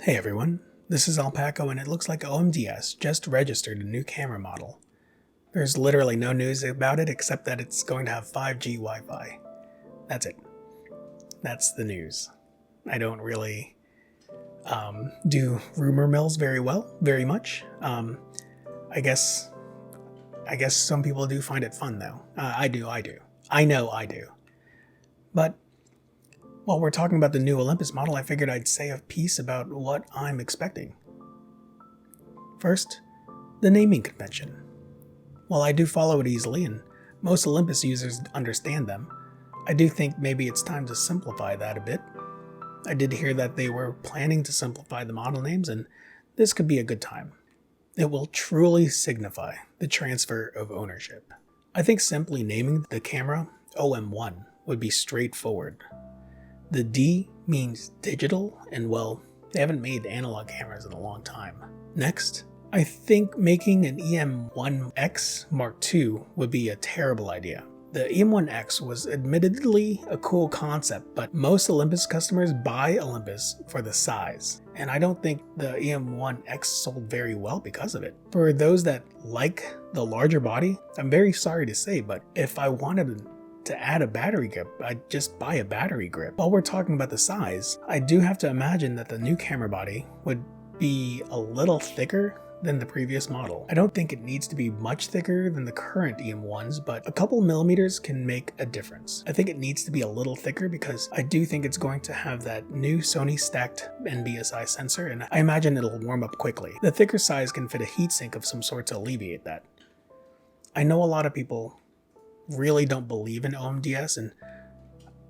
Hey everyone, this is Alpaco and it looks like OMDS just registered a new camera model. There's literally no news about it except that it's going to have 5G Wi-Fi. That's it. That's the news. I don't really do rumor mills very much. I guess some people do find it fun though. I do. I know I do. But while we're talking about the new Olympus model, I figured I'd say a piece about what I'm expecting. First, the naming convention. While I do follow it easily and most Olympus users understand them, I do think maybe it's time to simplify that a bit. I did hear that they were planning to simplify the model names, and this could be a good time. It will truly signify the transfer of ownership. I think simply naming the camera OM1 would be straightforward. The D means digital, and well, they haven't made analog cameras in a long time. Next, I think making an E-M1X Mark II would be a terrible idea. The E-M1X was admittedly a cool concept, but most Olympus customers buy Olympus for the size, and I don't think the E-M1X sold very well because of it. For those that like the larger body, I'm very sorry to say, but if I wanted to add a battery grip, I'd just buy a battery grip. While we're talking about the size, I do have to imagine that the new camera body would be a little thicker than the previous model. I don't think it needs to be much thicker than the current EM1s, but a couple millimeters can make a difference. I think it needs to be a little thicker because I do think it's going to have that new Sony stacked NBSI sensor, and I imagine it'll warm up quickly. The thicker size can fit a heatsink of some sort to alleviate that. I know a lot of people really don't believe in OMDS, and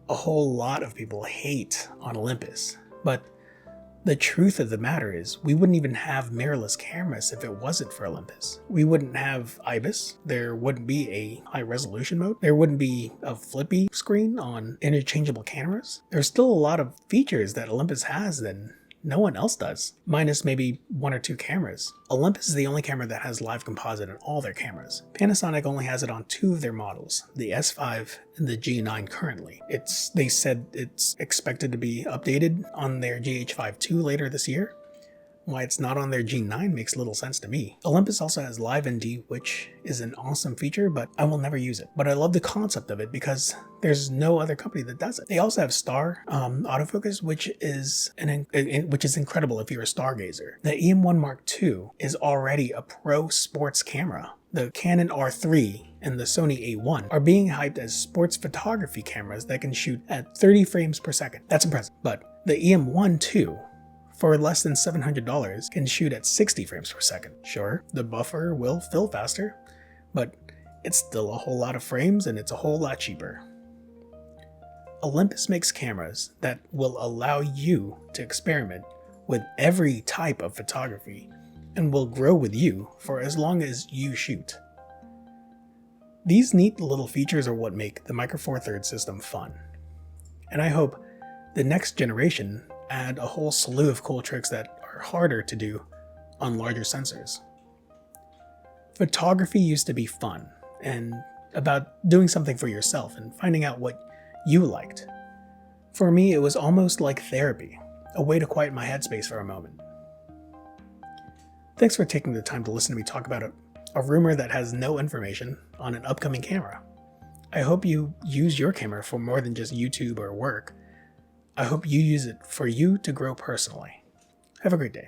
a whole lot of people hate on Olympus, but the truth of the matter is we wouldn't even have mirrorless cameras if it wasn't for Olympus. We wouldn't have IBIS, there wouldn't be a high resolution mode, there wouldn't be a flippy screen on interchangeable cameras. There's still a lot of features that Olympus has that no one else does, minus maybe one or two cameras. Olympus is the only camera that has live composite on all their cameras. Panasonic only has it on two of their models, the S5 and the G9 currently. They said it's expected to be updated on their GH5 II later this year. Why it's not on their G9 makes little sense to me. Olympus also has Live ND, which is an awesome feature, but I will never use it. But I love the concept of it because there's no other company that does it. They also have Star autofocus, which is incredible if you're a stargazer. The E-M1 Mark II is already a pro sports camera. The Canon R3 and the Sony A1 are being hyped as sports photography cameras that can shoot at 30 frames per second. That's impressive. But the E-M1 II, for less than $700, can shoot at 60 frames per second. Sure, the buffer will fill faster, but it's still a whole lot of frames and it's a whole lot cheaper. Olympus makes cameras that will allow you to experiment with every type of photography and will grow with you for as long as you shoot. These neat little features are what make the Micro Four Thirds system fun, and I hope the next generation add a whole slew of cool tricks that are harder to do on larger sensors. Photography used to be fun and about doing something for yourself and finding out what you liked. For me, it was almost like therapy, a way to quiet my headspace for a moment. Thanks for taking the time to listen to me talk about a rumor that has no information on an upcoming camera. I hope you use your camera for more than just YouTube or work. I hope you use it for you to grow personally. Have a great day.